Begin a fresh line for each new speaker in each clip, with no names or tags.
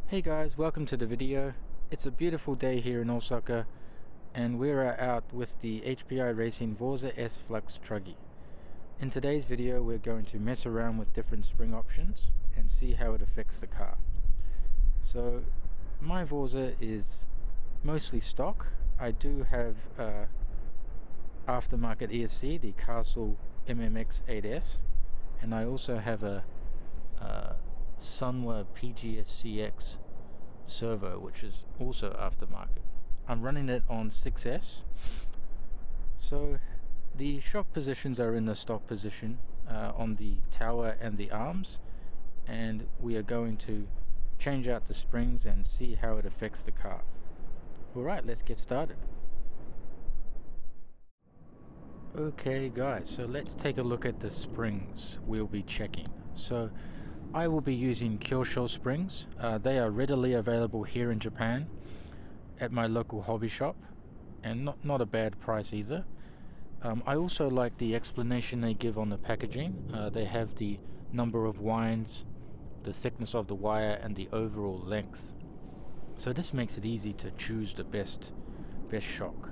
Hey guys, welcome to the video. It's a beautiful day here in Osaka and we're out with the HPI Racing Vorza S Flux Truggy. In today's video we're going to mess around with different spring options and see how it affects the car. So my Vorza is mostly stock. I do have aftermarket ESC, the Castle MMX 8S, and I also have a Sunwa PGSCX servo, which is also aftermarket. I'm running it on 6S. So the shock positions are in the stock position on the tower and the arms, and we are going to change out the springs and see how it affects the car. Alright, let's get started. Okay guys, so let's take a look at the springs we'll be checking. So I will be using Kyosho springs. They are readily available here in Japan at my local hobby shop, and not a bad price either. I also like the explanation they give on the packaging. They have the number of winds, the thickness of the wire, and the overall length. So this makes it easy to choose the best shock,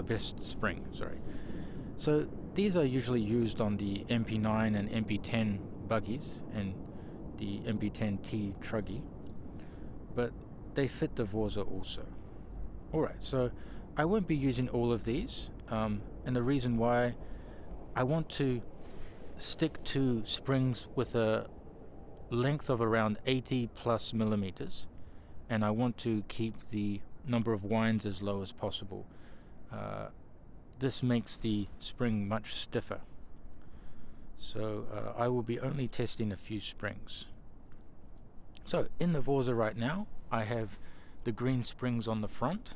best spring, sorry. So these are usually used on the MP9 and MP10 buggies and the MP10T Truggy, but they fit the Vorza also. Alright, so I won't be using all of these, and the reason why, I want to stick to springs with a length of around 80 plus millimeters, and I want to keep the number of winds as low as possible. This makes the spring much stiffer. So I will be only testing a few springs. So in the Vorza right now, I have the green springs on the front.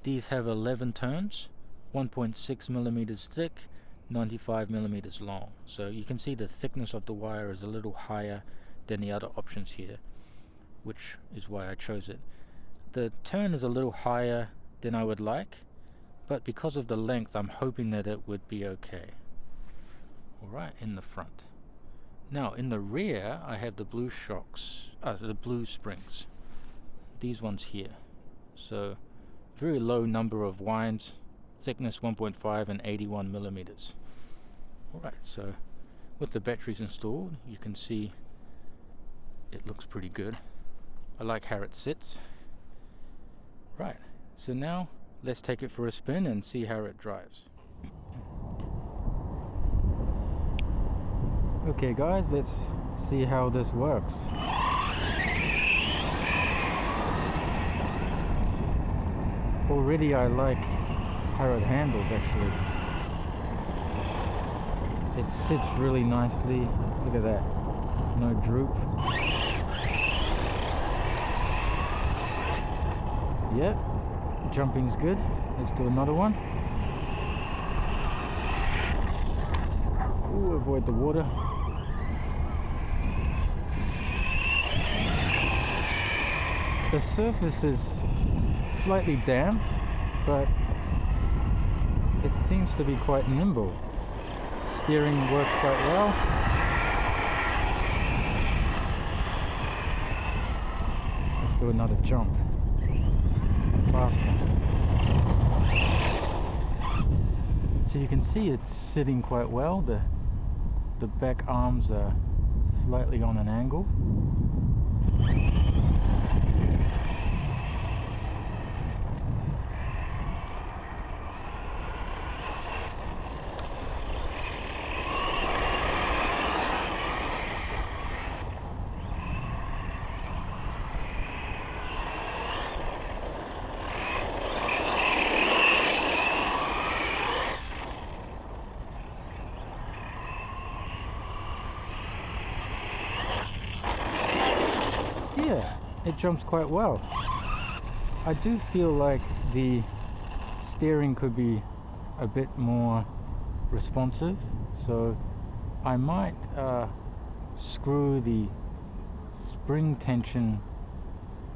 These have 11 turns, 1.6 millimeters thick, 95 millimeters long. So you can see the thickness of the wire is a little higher than the other options here, which is why I chose it. The turn is a little higher than I would like, but because of the length, I'm hoping that it would be okay. Alright, in the front. Now in the rear, I have the blue shocks, the blue springs. These ones here. So very low number of winds, thickness 1.5 and 81 millimeters. Alright, so with the batteries installed, you can see it looks pretty good. I like how it sits. Right, so now let's take it for a spin and see how it drives. Okay guys, let's see how this works. Already I like how it handles actually. It sits really nicely. Look at that. No droop. Yep, jumping's good. Let's do another one. Ooh, avoid the water. The surface is slightly damp, but it seems to be quite nimble. Steering works quite well. Let's do another jump. Fast one. So you can see it's sitting quite well. The back arms are slightly on an angle. Yeah, it jumps quite well. I do feel like the steering could be a bit more responsive, so I might screw the spring tension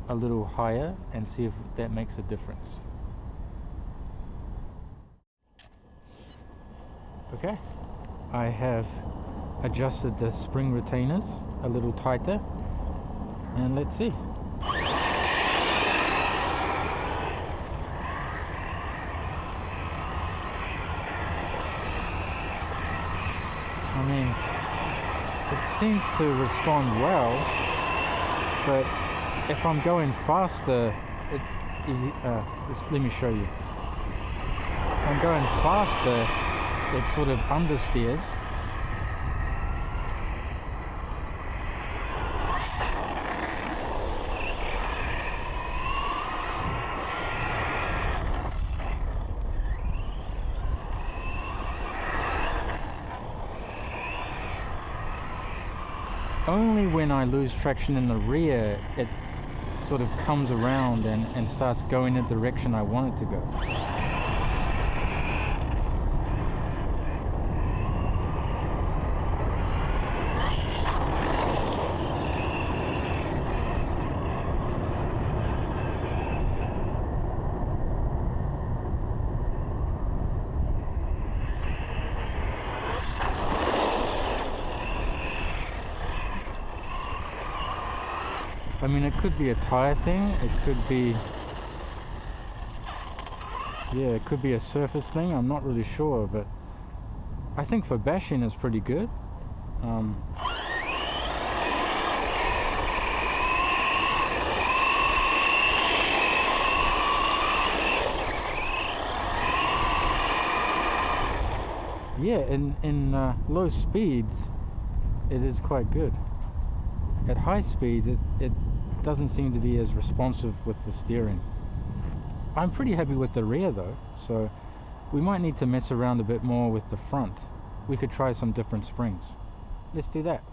a little higher and see if that makes a difference. Okay, I have adjusted the spring retainers a little tighter, and let's see. I mean, it seems to respond well, but if I'm going faster, let me show you. If I'm going faster, it sort of understeers. Only when I lose traction in the rear, it sort of comes around and starts going the direction I want it to go. I mean, it could be a tire thing, it could be, yeah, it could be a surface thing, I'm not really sure, but I think for bashing it's pretty good. Yeah, in low speeds, it is quite good. At high speeds, it doesn't seem to be as responsive with the steering. I'm pretty happy with the rear though, so we might need to mess around a bit more with the front. We could try some different springs. Let's do that.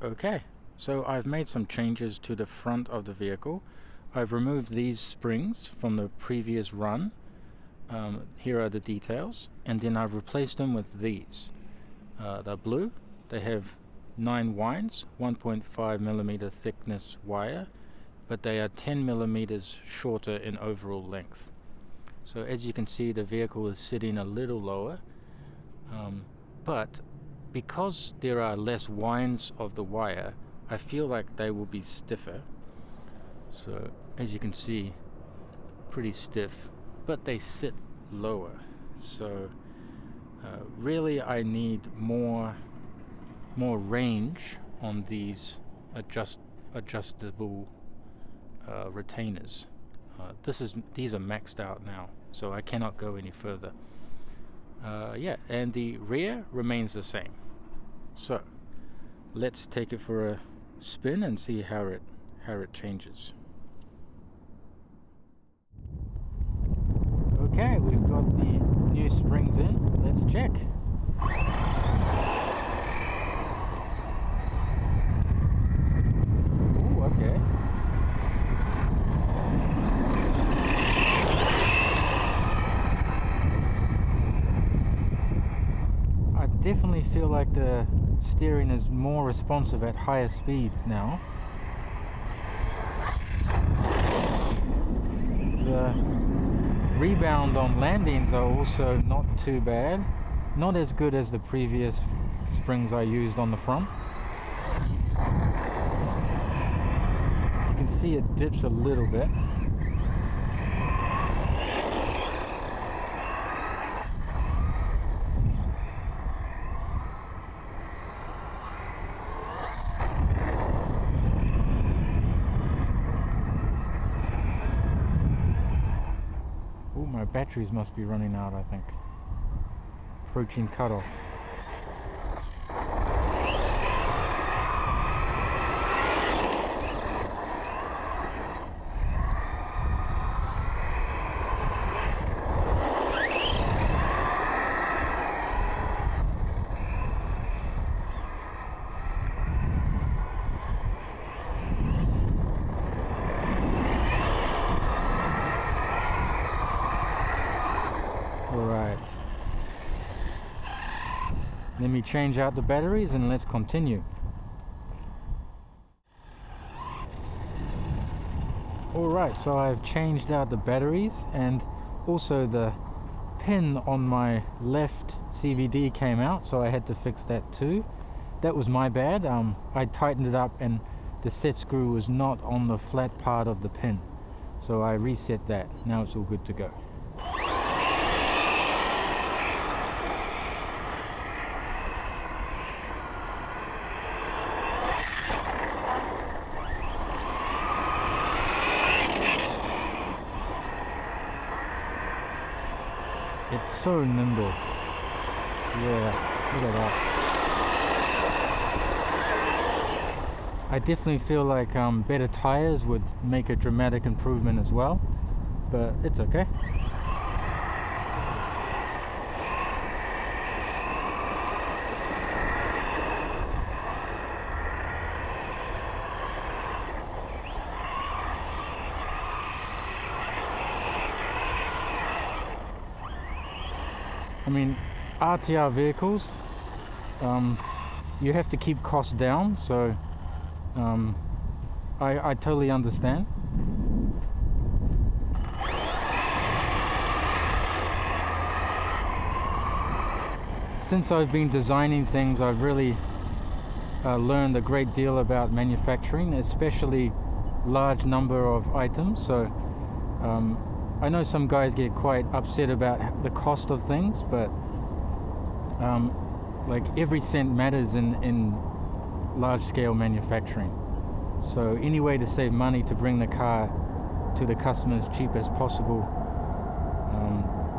Okay, so I've made some changes to the front of the vehicle. I've removed these springs from the previous run. Here are the details, and then I've replaced them with these. They're blue. They have 9 winds, 1.5mm thickness wire, but they are 10mm shorter in overall length. So as you can see, the vehicle is sitting a little lower, but because there are less winds of the wire, I feel like they will be stiffer. So as you can see, pretty stiff, but they sit lower. So really I need more range on these adjustable retainers. These are maxed out now, so I cannot go any further. Yeah, and the rear remains the same. So let's take it for a spin and see how it changes. Okay, we've got the new springs in. Let's check. Ooh, okay. I definitely feel like the steering is more responsive at higher speeds now. The rebound on landings are also not too bad. Not as good as the previous springs I used on the front. You can see it dips a little bit. Oh, my batteries must be running out, I think. Approaching cutoff. Alright. Let me change out the batteries and let's continue. Alright, so I've changed out the batteries, and also the pin on my left CVD came out, so I had to fix that too. that was my bad. I tightened it up and the set screw was not on the flat part of the pin, so I reset that. Now it's all good to go. It's so nimble. Yeah, look at that. I definitely feel like better tires would make a dramatic improvement as well, but it's okay. I mean, RTR vehicles, you have to keep costs down, so I totally understand. Since I've been designing things, I've really learned a great deal about manufacturing, especially large number of items. So I know some guys get quite upset about the cost of things, but like every cent matters in large-scale manufacturing. So any way to save money to bring the car to the customer as cheap as possible,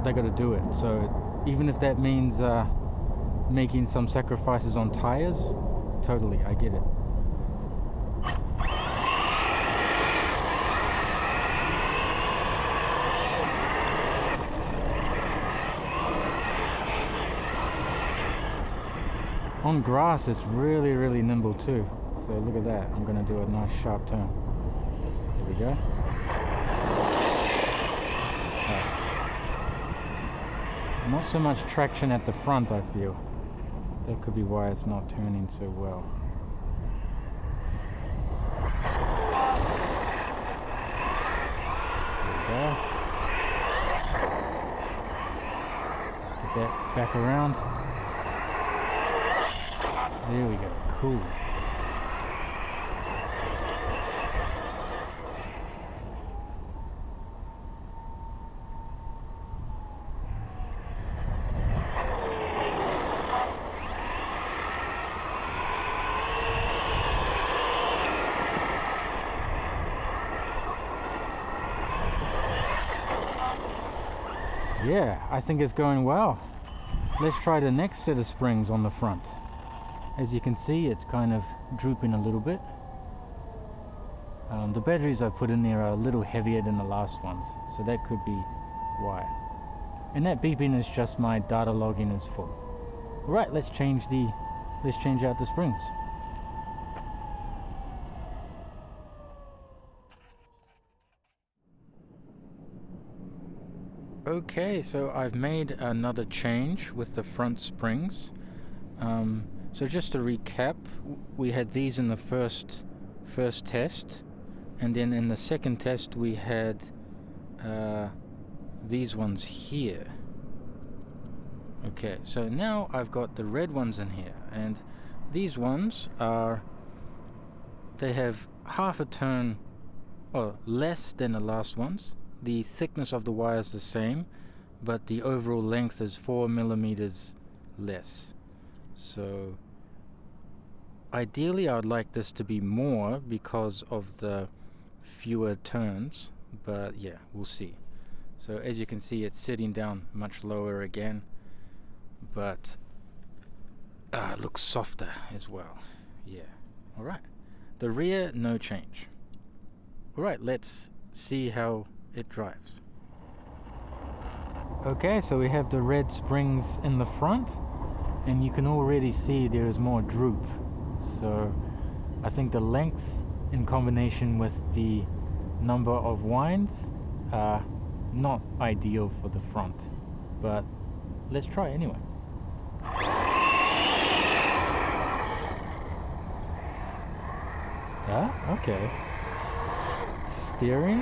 they got to do it. So even if that means making some sacrifices on tires, totally, I get it. On grass, it's really, really nimble too. So look at that. I'm going to do a nice sharp turn. There we go. Not so much traction at the front, I feel. That could be why it's not turning so well. There we go. Get that back around. There we go, cool. Yeah, I think it's going well. Let's try the next set of springs on the front. As you can see, it's kind of drooping a little bit. The batteries I've put in there are a little heavier than the last ones, so that could be why. And that beeping is just my data logging is full. Alright, let's change out the springs. Okay, so I've made another change with the front springs. So just to recap, we had these in the first test, and then in the second test we had these ones here. Okay, so now I've got the red ones in here, and these ones they have half a turn or less than the last ones. The thickness of the wire is the same, but the overall length is 4 millimeters less. So ideally I'd like this to be more because of the fewer turns, but yeah, we'll see. So as you can see, it's sitting down much lower again, but it looks softer as well. Yeah. Alright, the rear, no change. Alright, let's see how it drives. Okay, so we have the red springs in the front, and you can already see there is more droop. So I think the length in combination with the number of winds are not ideal for the front, but let's try anyway. Okay. Steering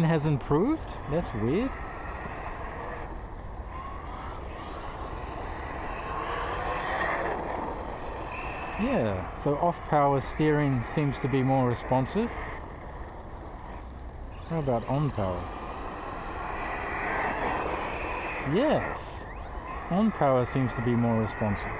has improved? That's weird. Yeah, so off-power steering seems to be more responsive. How about on-power? Yes, on-power seems to be more responsive.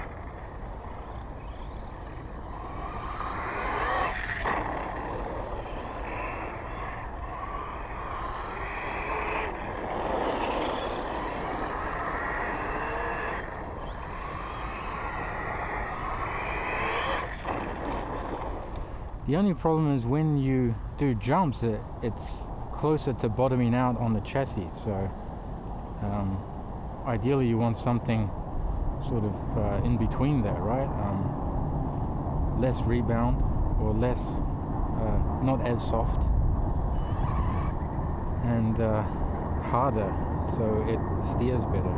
The only problem is when you do jumps, it's closer to bottoming out on the chassis. So ideally you want something sort of in between there, right? Less rebound or less, not as soft, and harder, so it steers better.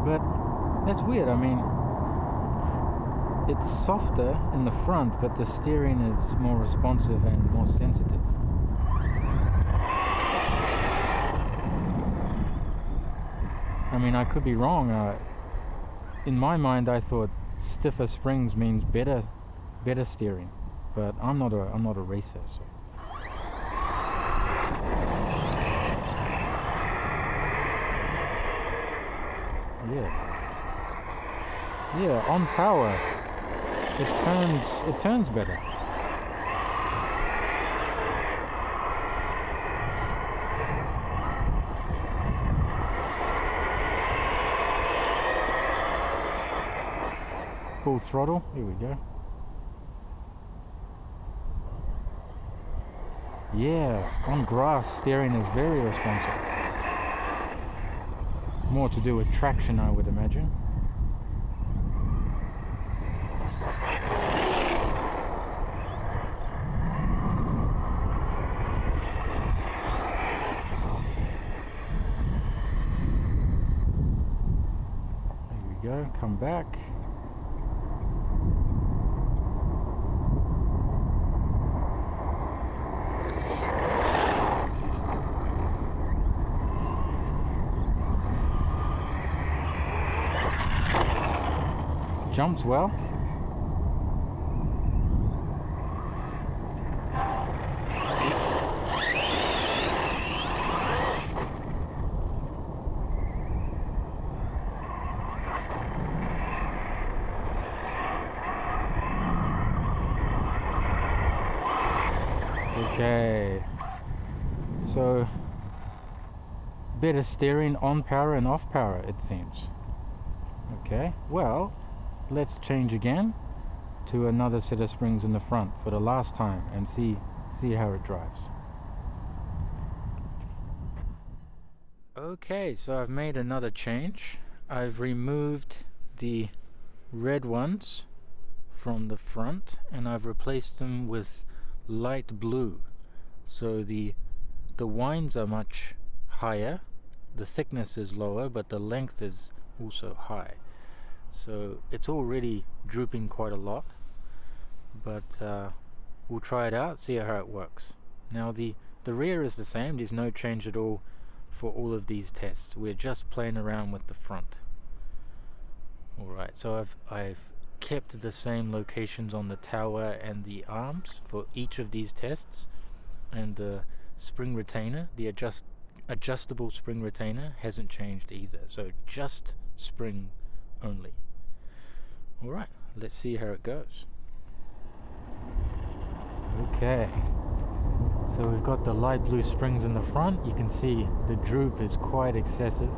But that's weird. I mean, it's softer in the front, but the steering is more responsive and more sensitive. I mean, I could be wrong. In my mind, I thought stiffer springs means better steering, but I'm not a racer, so. Yeah, on power, it turns better. Full throttle, here we go. Yeah, on grass, steering is very responsive. More to do with traction, I would imagine. There we go, come back. Jumps well. Okay, so better steering on power and off power, it seems. Okay, well, let's change again to another set of springs in the front for the last time and see how it drives. Okay, so I've made another change. I've removed the red ones from the front and I've replaced them with light blue. So the winds are much higher, the thickness is lower, but the length is also high. So it's already drooping quite a lot, but we'll try it out, see how it works. Now the rear is the same, there's no change at all for all of these tests. We're just playing around with the front. Alright, so I've kept the same locations on the tower and the arms for each of these tests, and the spring retainer, the adjustable spring retainer, hasn't changed either, so just spring only. Alright, let's see how it goes. Okay, so we've got the light blue springs in the front. You can see the droop is quite excessive,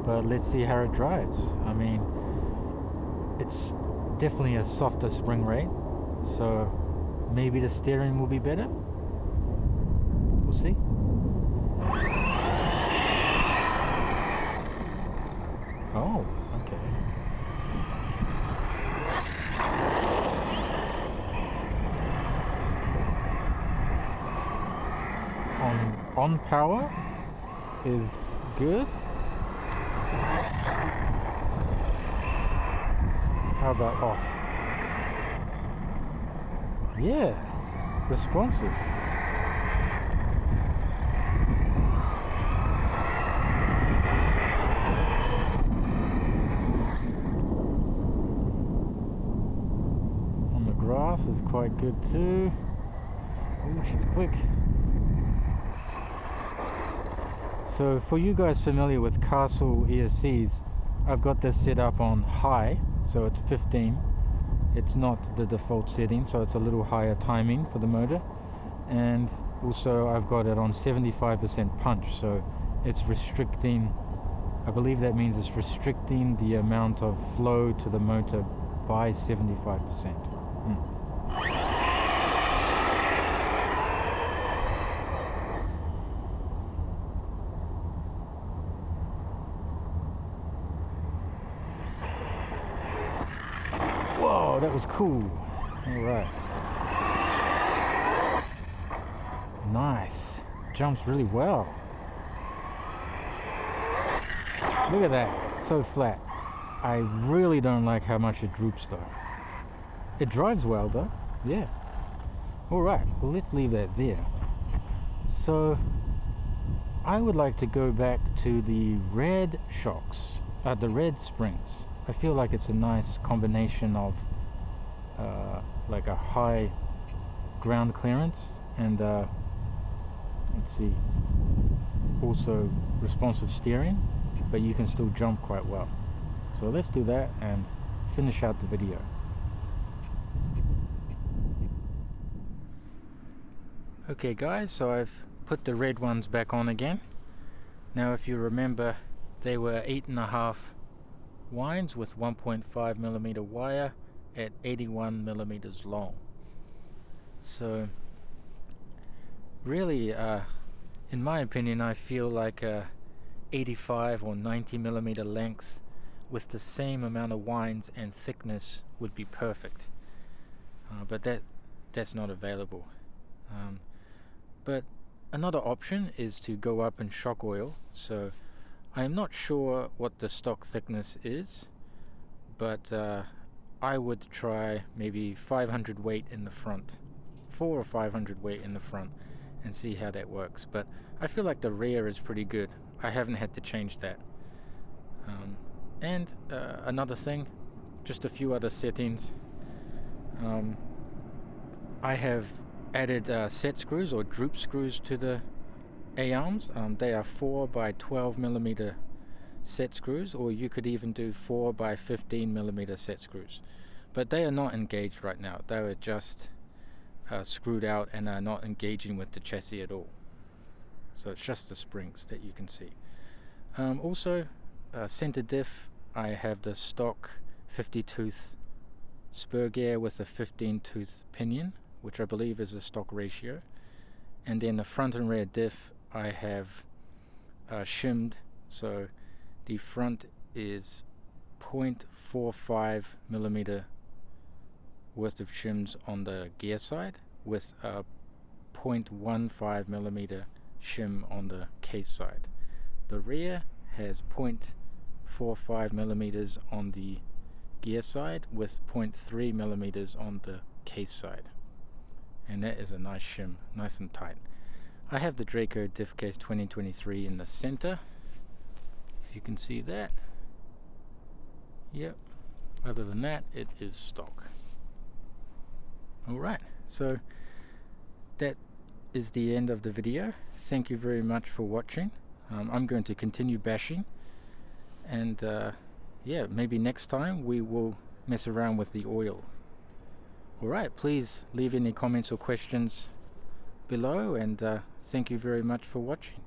but let's see how it drives. I mean, it's definitely a softer spring rate, so maybe the steering will be better. We'll see. Oh, okay. On power is good. How about off? Yeah, responsive. fast is quite good too. Oh, she's quick. So for you guys familiar with Castle ESCs, I've got this set up on high, so it's 15. It's not the default setting, so it's a little higher timing for the motor. And also I've got it on 75% punch, so it's restricting, I believe that means it's restricting the amount of flow to the motor by 75%. Whoa, that was cool. All right. Nice. Jumps really well. Look at that. So flat. I really don't like how much it droops though. It drives well though. Yeah. Alright, well let's leave that there. So I would like to go back to the red shocks, the red springs. I feel like it's a nice combination of like a high ground clearance and let's see, also responsive steering, but you can still jump quite well. So let's do that and finish out the video. Okay guys, so I've put the red ones back on again. Now if you remember, they were 8.5 winds with 1.5mm wire at 81mm long. So really, in my opinion, I feel like a 85 or 90mm length with the same amount of winds and thickness would be perfect. But that's not available. But another option is to go up in shock oil. So I'm not sure what the stock thickness is, but I would try maybe 500 weight in the front, 400 or 500 weight in the front, and see how that works. But I feel like the rear is pretty good. I haven't had to change that. And another thing, just a few other settings. I have added set screws or droop screws to the A-arms. They are 4 by 12mm set screws, or you could even do 4 by 15mm set screws. But they are not engaged right now. They are just screwed out and are not engaging with the chassis at all. So it's just the springs that you can see. Also, center diff, I have the stock 50-tooth spur gear with a 15-tooth pinion, which I believe is the stock ratio. And then the front and rear diff I have shimmed, so the front is 0.45mm worth of shims on the gear side with a 0.15mm shim on the case side. The rear has 0.45mm on the gear side with 0.3mm on the case side, and that is a nice shim, nice and tight. I have the Draco Diff Case 2023 in the center, if you can see that. Yep, other than that it is stock. Alright, so that is the end of the video. Thank you very much for watching. I'm going to continue bashing, and yeah, maybe next time we will mess around with the oil. Alright, please leave any comments or questions below, and thank you very much for watching.